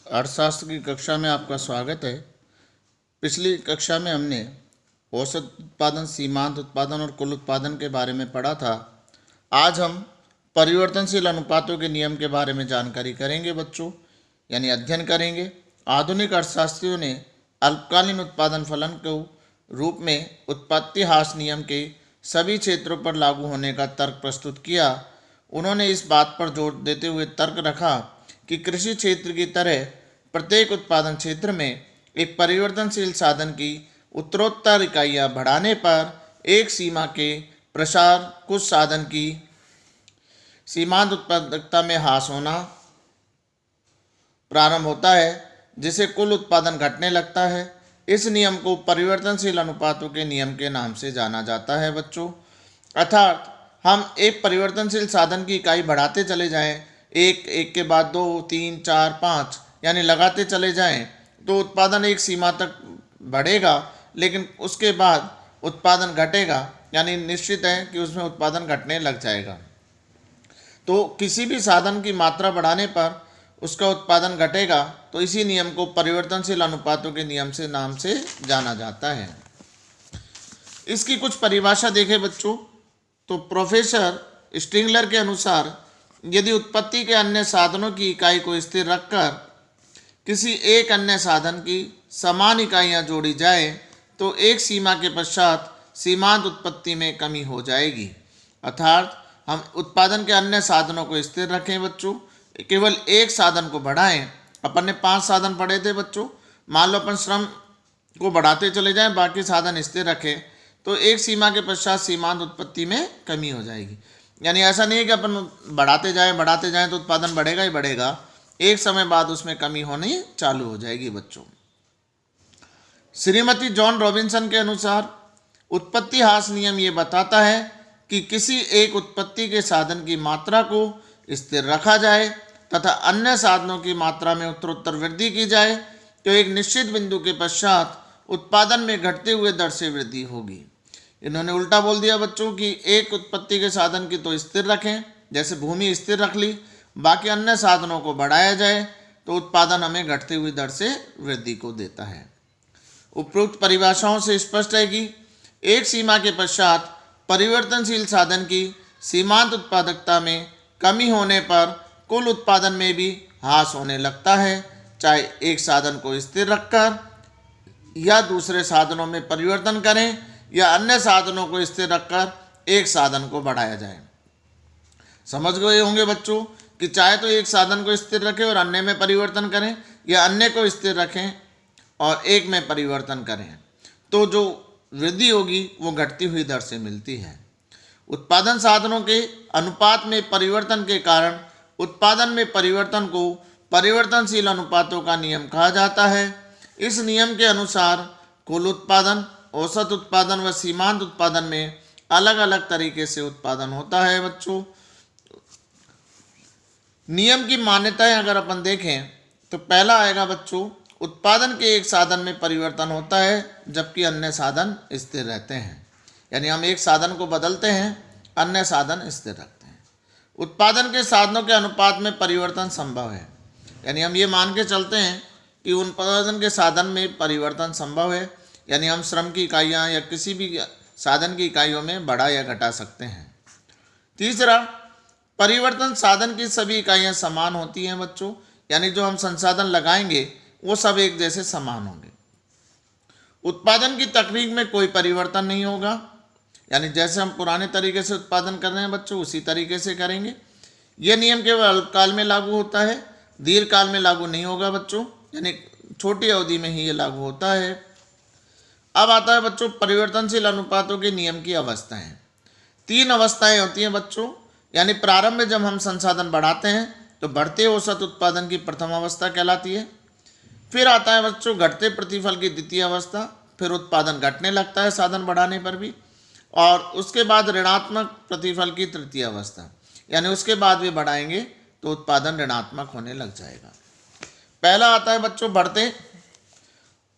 अर्थशास्त्र की कक्षा में आपका स्वागत है। पिछली कक्षा में हमने औसत उत्पादन, सीमांत उत्पादन और कुल उत्पादन के बारे में पढ़ा था। आज हम परिवर्तनशील अनुपातों के नियम के बारे में जानकारी करेंगे बच्चों, यानी अध्ययन करेंगे। आधुनिक अर्थशास्त्रियों ने अल्पकालीन उत्पादन फलन को रूप में उत्पत्ति ह्रास नियम के सभी क्षेत्रों पर लागू होने का तर्क प्रस्तुत किया। उन्होंने इस बात पर जोर देते हुए तर्क रखा कि कृषि क्षेत्र की तरह प्रत्येक उत्पादन क्षेत्र में एक परिवर्तनशील साधन की उत्तरोत्तर इकाइयाँ बढ़ाने पर एक सीमा के प्रसार कुछ साधन की सीमांत उत्पादकता में ह्रास होना प्रारंभ होता है, जिसे कुल उत्पादन घटने लगता है। इस नियम को परिवर्तनशील अनुपातों के नियम के नाम से जाना जाता है बच्चों। अर्थात हम एक परिवर्तनशील साधन की इकाई बढ़ाते चले जाएं, एक के बाद 2, 3, 4, 5 यानी लगाते चले जाएं, तो उत्पादन एक सीमा तक बढ़ेगा, लेकिन उसके बाद उत्पादन घटेगा, यानी निश्चित है कि उसमें उत्पादन घटने लग जाएगा। तो किसी भी साधन की मात्रा बढ़ाने पर उसका उत्पादन घटेगा, तो इसी नियम को परिवर्तनशील अनुपातों के नियम से नाम से जाना जाता है। इसकी कुछ परिभाषा देखें बच्चों, तो प्रोफेसर स्ट्रिंगलर के अनुसार यदि उत्पत्ति के अन्य साधनों की इकाई को स्थिर रखकर किसी एक अन्य साधन की समान इकाइयाँ जोड़ी जाए, तो एक सीमा के पश्चात सीमांत उत्पत्ति में कमी हो जाएगी। अर्थात हम उत्पादन के अन्य साधनों को स्थिर रखें बच्चों, केवल एक साधन को बढ़ाएं। अपन ने 5 साधन पढ़े थे बच्चों। मान लो अपन श्रम को बढ़ाते चले जाएं, बाकी साधन स्थिर रखें, तो एक सीमा के पश्चात सीमांत उत्पत्ति में कमी हो जाएगी। यानी ऐसा नहीं है कि अपन बढ़ाते जाएं तो उत्पादन बढ़ेगा ही बढ़ेगा, एक समय बाद उसमें कमी होनी चालू हो जाएगी बच्चों। श्रीमती जॉन रॉबिन्सन के अनुसार उत्पत्ति ह्रास नियम ये बताता है कि किसी एक उत्पत्ति के साधन की मात्रा को स्थिर रखा जाए तथा अन्य साधनों की मात्रा में उत्तरोत्तर वृद्धि की जाए, तो एक निश्चित बिंदु के पश्चात उत्पादन में घटते हुए दर से वृद्धि होगी। इन्होंने उल्टा बोल दिया बच्चों कि एक उत्पत्ति के साधन की तो स्थिर रखें, जैसे भूमि स्थिर रख ली, बाकी अन्य साधनों को बढ़ाया जाए तो उत्पादन हमें घटती हुई दर से वृद्धि को देता है। उपरोक्त परिभाषाओं से स्पष्ट है कि एक सीमा के पश्चात परिवर्तनशील साधन की सीमांत उत्पादकता में कमी होने पर कुल उत्पादन में भी ह्रास होने लगता है, चाहे एक साधन को स्थिर रखकर या दूसरे साधनों में परिवर्तन करें या अन्य साधनों को स्थिर रखकर एक साधन को बढ़ाया जाए। समझ गए होंगे बच्चों कि चाहे तो एक साधन को स्थिर रखें और अन्य में परिवर्तन करें, या अन्य को स्थिर रखें और एक में परिवर्तन करें, तो जो वृद्धि होगी वो घटती हुई दर से मिलती है। उत्पादन साधनों के अनुपात में परिवर्तन के कारण उत्पादन में परिवर्तन को परिवर्तनशील अनुपातों का नियम कहा जाता है। इस नियम के अनुसार कुल उत्पादन, औसत उत्पादन व सीमांत उत्पादन में अलग अलग तरीके से उत्पादन होता है बच्चों। नियम की मान्यताएं अगर अपन देखें तो पहला आएगा बच्चों, उत्पादन के एक साधन में परिवर्तन होता है जबकि अन्य साधन स्थिर रहते हैं। यानी हम एक साधन को बदलते हैं, अन्य साधन स्थिर रखते हैं। उत्पादन के साधनों के अनुपात में परिवर्तन संभव है, यानी हम ये मान के चलते हैं कि उत्पादन के साधन में परिवर्तन संभव है, यानी हम श्रम की इकाइयाँ या किसी भी साधन की इकाइयों में बढ़ा या घटा सकते हैं। तीसरा, परिवर्तन साधन की सभी इकाइयाँ समान होती हैं बच्चों, यानी जो हम संसाधन लगाएंगे वो सब एक जैसे समान होंगे। उत्पादन की तकनीक में कोई परिवर्तन नहीं होगा, यानी जैसे हम पुराने तरीके से उत्पादन कर रहे हैं बच्चों उसी तरीके से करेंगे। यह नियम केवल अल्पकाल में लागू होता है, दीर्घकाल में लागू नहीं होगा बच्चों, यानी छोटी अवधि में ही ये लागू होता है। अब आता है बच्चों परिवर्तनशील अनुपातों के नियम की अवस्थाएं। 3 अवस्थाएं होती हैं बच्चों, यानी प्रारंभ में जब हम संसाधन बढ़ाते हैं तो बढ़ते औसत उत्पादन की प्रथम अवस्था कहलाती है। फिर आता है बच्चों घटते प्रतिफल की द्वितीय अवस्था, फिर उत्पादन घटने लगता है साधन बढ़ाने पर भी, और उसके बाद ऋणात्मक प्रतिफल की तृतीय अवस्था, यानी उसके बाद भी बढ़ाएंगे तो उत्पादन ऋणात्मक होने लग जाएगा। पहला आता है बच्चों बढ़ते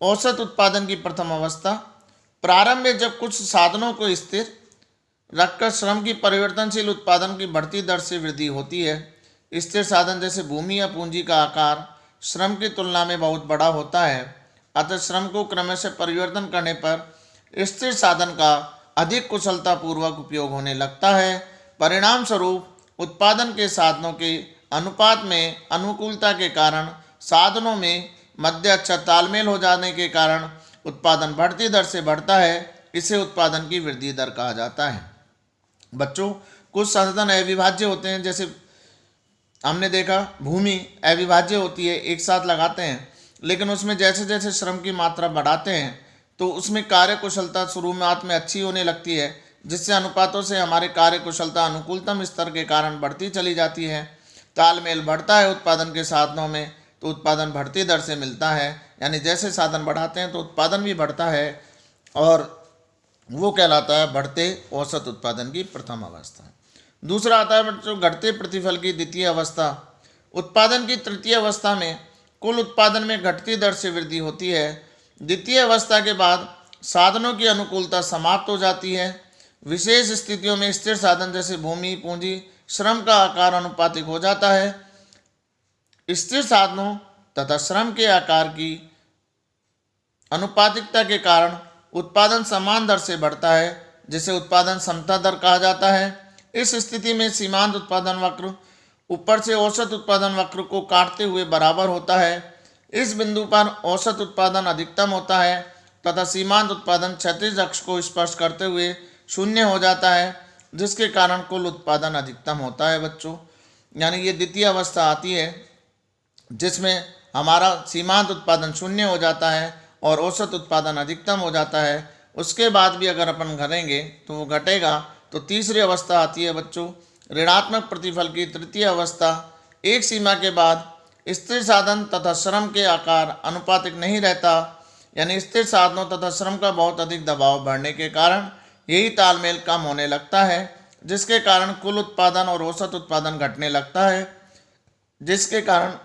औसत उत्पादन की प्रथम अवस्था। प्रारंभ में जब कुछ साधनों को स्थिर रखकर श्रम की परिवर्तनशील उत्पादन की बढ़ती दर से वृद्धि होती है। स्थिर साधन जैसे भूमि या पूंजी का आकार श्रम की तुलना में बहुत बड़ा होता है, अतः श्रम को क्रम से परिवर्तन करने पर स्थिर साधन का अधिक कुशलतापूर्वक उपयोग होने लगता है। परिणाम स्वरूप उत्पादन के साधनों के अनुपात में अनुकूलता के कारण साधनों में मध्य अच्छा तालमेल हो जाने के कारण उत्पादन बढ़ती दर से बढ़ता है। इसे उत्पादन की वृद्धि दर कहा जाता है। बच्चों, कुछ साधन अविभाज्य होते हैं, जैसे हमने देखा भूमि अविभाज्य होती है, एक साथ लगाते हैं, लेकिन उसमें जैसे जैसे श्रम की मात्रा बढ़ाते हैं तो उसमें कार्य कुशलता शुरुआत में अच्छी होने लगती है, जिससे अनुपातों से हमारे कार्य कुशलता अनुकूलतम स्तर के कारण बढ़ती चली जाती है। तालमेल बढ़ता है उत्पादन के साधनों में तो उत्पादन बढ़ती दर से मिलता है, यानी जैसे साधन बढ़ाते हैं तो उत्पादन भी बढ़ता है और वो कहलाता है बढ़ते औसत उत्पादन की प्रथम अवस्था। दूसरा आता है बच्चों घटते प्रतिफल की द्वितीय अवस्था। उत्पादन की तृतीय अवस्था में कुल उत्पादन में घटती दर से वृद्धि होती है। द्वितीय अवस्था के बाद साधनों की अनुकूलता समाप्त हो जाती है। विशेष स्थितियों में स्थिर साधन जैसे भूमि, पूंजी, श्रम का आकार अनुपातिक हो जाता है। स्थिर साधनों तथा श्रम के आकार की अनुपातिकता के कारण उत्पादन समान दर से बढ़ता है, जिसे उत्पादन समता दर कहा जाता है। इस स्थिति में सीमांत उत्पादन वक्र ऊपर से औसत उत्पादन वक्र को काटते हुए बराबर होता है। इस बिंदु पर औसत उत्पादन अधिकतम होता है तथा सीमांत उत्पादन क्षैतिज अक्ष को स्पर्श करते हुए शून्य हो जाता है, जिसके कारण कुल उत्पादन अधिकतम होता है। बच्चों, यानी ये द्वितीय अवस्था आती है जिसमें हमारा सीमांत उत्पादन शून्य हो जाता है और औसत उत्पादन अधिकतम हो जाता है। उसके बाद भी अगर अपन करेंगे तो वो घटेगा। तो तीसरी अवस्था आती है बच्चों ऋणात्मक प्रतिफल की तृतीय अवस्था। एक सीमा के बाद स्थिर साधन तथा श्रम के आकार अनुपातिक नहीं रहता, यानी स्थिर साधनों तथा श्रम का बहुत अधिक दबाव बढ़ने के कारण यही तालमेल कम होने लगता है, जिसके कारण कुल उत्पादन और औसत उत्पादन घटने लगता है, जिसके कारण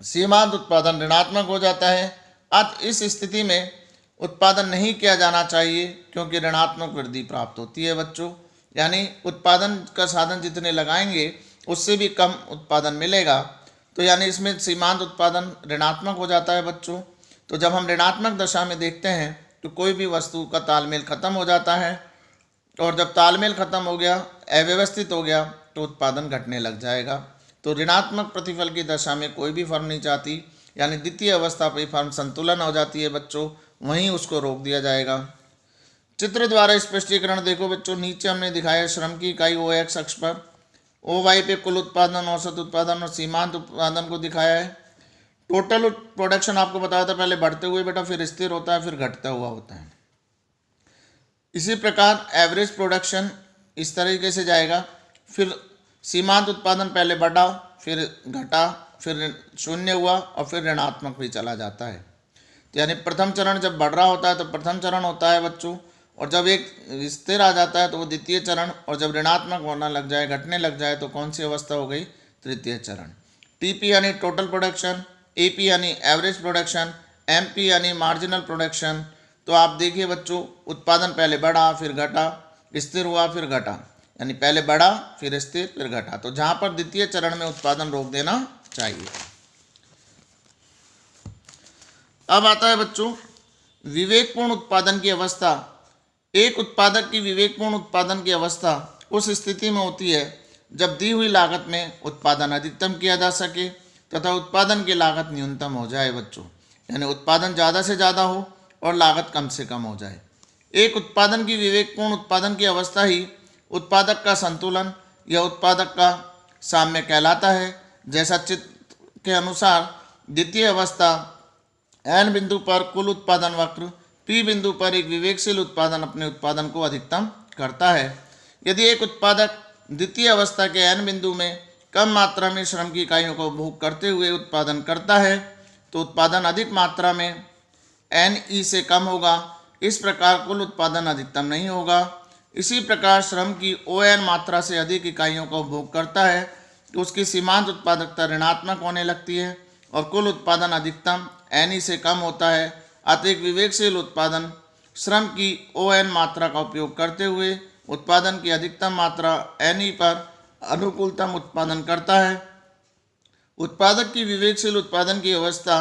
सीमांत उत्पादन ऋणात्मक हो जाता है। अतः इस स्थिति में उत्पादन नहीं किया जाना चाहिए क्योंकि ऋणात्मक वृद्धि प्राप्त होती है। बच्चों, यानी उत्पादन का साधन जितने लगाएंगे उससे भी कम उत्पादन मिलेगा, तो यानी इसमें सीमांत उत्पादन ऋणात्मक हो जाता है। बच्चों, तो जब हम ऋणात्मक दशा में देखते हैं तो कोई भी वस्तु का तालमेल खत्म हो जाता है, और जब तालमेल खत्म हो गया, अव्यवस्थित हो गया, तो उत्पादन घटने लग जाएगा। तो ऋणात्मक प्रतिफल की दशा में कोई भी फर्म नहीं चाहती, यानी द्वितीय अवस्था पर फर्म संतुलन हो जाती है बच्चों, वहीं उसको रोक दिया जाएगा। चित्र द्वारा स्पष्टीकरण देखो बच्चों, नीचे हमने दिखाया श्रम की इकाई ओ एक्स अक्ष पर, ओ वाई पे कुल उत्पादन, औसत उत्पादन और सीमांत उत्पादन को दिखाया है। टोटल प्रोडक्शन आपको बताया था पहले बढ़ते हुए बेटा, फिर स्थिर होता है, फिर घटता हुआ होता है। इसी प्रकार एवरेज प्रोडक्शन इस तरीके से जाएगा, फिर सीमांत उत्पादन पहले बढ़ा, फिर घटा, फिर शून्य हुआ और फिर ऋणात्मक भी चला जाता है। तो यानी प्रथम चरण जब बढ़ रहा होता है तो प्रथम चरण होता है बच्चों, और जब एक स्थिर आ जाता है तो वो द्वितीय चरण, और जब ऋणात्मक होना लग जाए, घटने लग जाए, तो कौन सी अवस्था हो गई? तृतीय चरण। टीपी यानी टोटल प्रोडक्शन, एपी यानी एवरेज प्रोडक्शन, एमपी यानी मार्जिनल प्रोडक्शन। तो आप देखिए बच्चों, उत्पादन पहले बढ़ा, फिर घटा, स्थिर हुआ, फिर घटा, यानी पहले बढ़ा, फिर स्थिर, फिर घटा। तो जहाँ पर द्वितीय चरण में उत्पादन रोक देना चाहिए। अब आता है बच्चों विवेकपूर्ण उत्पादन की अवस्था। एक उत्पादक की विवेकपूर्ण उत्पादन की अवस्था उस स्थिति में होती है जब दी हुई लागत में उत्पादन अधिकतम किया जा सके तथा उत्पादन की लागत न्यूनतम हो जाए। बच्चों, यानी उत्पादन ज़्यादा से ज़्यादा हो और लागत कम से कम हो जाए। एक उत्पादन की विवेकपूर्ण उत्पादन की अवस्था ही उत्पादक का संतुलन या उत्पादक का साम्य कहलाता है। जैसा चित्र के अनुसार द्वितीय अवस्था एन बिंदु पर कुल उत्पादन वक्र पी बिंदु पर एक विवेकशील उत्पादन अपने उत्पादन को अधिकतम करता है। यदि एक उत्पादक द्वितीय अवस्था के एन बिंदु में कम मात्रा में श्रम की इकाइयों का उपभोग करते हुए उत्पादन करता है तो उत्पादन अधिक मात्रा में एन ई से कम होगा। इस प्रकार कुल उत्पादन अधिकतम नहीं होगा। इसी प्रकार श्रम की ओ एन मात्रा से अधिक इकाइयों का उपभोग करता है तो उसकी सीमांत उत्पादकता ऋणात्मक होने लगती है और कुल उत्पादन अधिकतम एन ई से कम होता है। अतः एक विवेकशील उत्पादन श्रम की ओ एन मात्रा का उपयोग करते हुए उत्पादन की अधिकतम मात्रा एन ई पर अनुकूलतम उत्पादन करता है उत्पादक की विवेकशील उत्पादन की अवस्था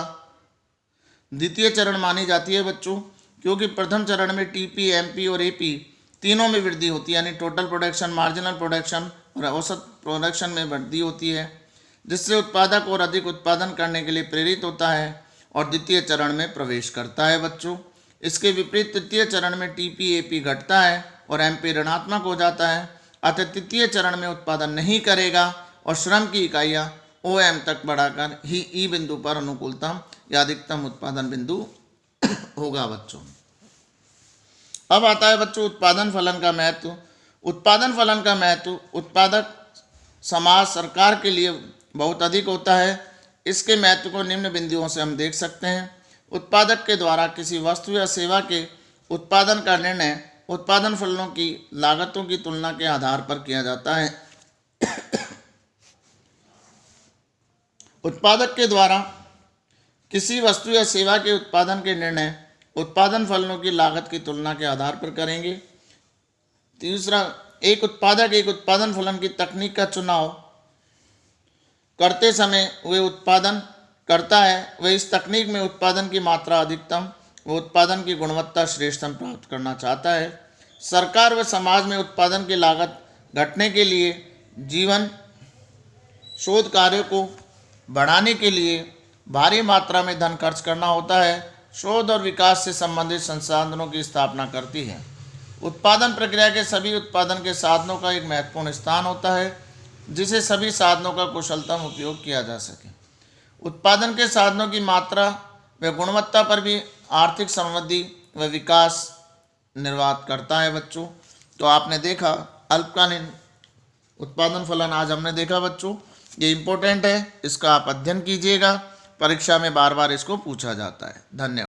द्वितीय चरण मानी जाती है बच्चों, क्योंकि प्रथम चरण में टीपी, एमपी और एपी तीनों में वृद्धि होती है, यानी टोटल प्रोडक्शन, मार्जिनल प्रोडक्शन और औसत प्रोडक्शन में वृद्धि होती है, जिससे उत्पादक और अधिक उत्पादन करने के लिए प्रेरित होता है और द्वितीय चरण में प्रवेश करता है बच्चों। इसके विपरीत तृतीय चरण में टीपी, एपी घटता है और एमपी ऋणात्मक हो जाता है, अतः तृतीय चरण में उत्पादन नहीं करेगा और श्रम की इकाइयाँ ओएम तक बढ़ाकर ही ई बिंदु पर अनुकूलतम या अधिकतम उत्पादन बिंदु होगा बच्चों। अब आता है बच्चों उत्पादन फलन का महत्व। उत्पादन फलन का महत्व उत्पादक समाज, सरकार के लिए बहुत अधिक होता है। इसके महत्व को निम्न बिंदुओं से हम देख सकते हैं। उत्पादक के द्वारा किसी वस्तु या सेवा के उत्पादन का निर्णय उत्पादन फलनों की लागतों की तुलना के आधार पर किया जाता है। उत्पादक के द्वारा किसी वस्तु या सेवा के उत्पादन के निर्णय उत्पादन फलनों की लागत की तुलना के आधार पर करेंगे। तीसरा, एक उत्पादक एक उत्पादन फलन की तकनीक का चुनाव करते समय वह उत्पादन करता है, वह इस तकनीक में उत्पादन की मात्रा अधिकतम व उत्पादन की गुणवत्ता श्रेष्ठतम प्राप्त करना चाहता है। सरकार व समाज में उत्पादन की लागत घटने के लिए जीवन शोध कार्यों को बढ़ाने के लिए भारी मात्रा में धन खर्च करना होता है। शोध और विकास से संबंधित संसाधनों की स्थापना करती है। उत्पादन प्रक्रिया के सभी उत्पादन के साधनों का एक महत्वपूर्ण स्थान होता है, जिसे सभी साधनों का कुशलतम उपयोग किया जा सके। उत्पादन के साधनों की मात्रा व गुणवत्ता पर भी आर्थिक समृद्धि व विकास निर्वात करता है बच्चों। तो आपने देखा अल्पकालीन उत्पादन फलन आज हमने देखा बच्चों, ये इम्पोर्टेंट है, इसका आप अध्ययन कीजिएगा, परीक्षा में बार बार इसको पूछा जाता है। धन्यवाद।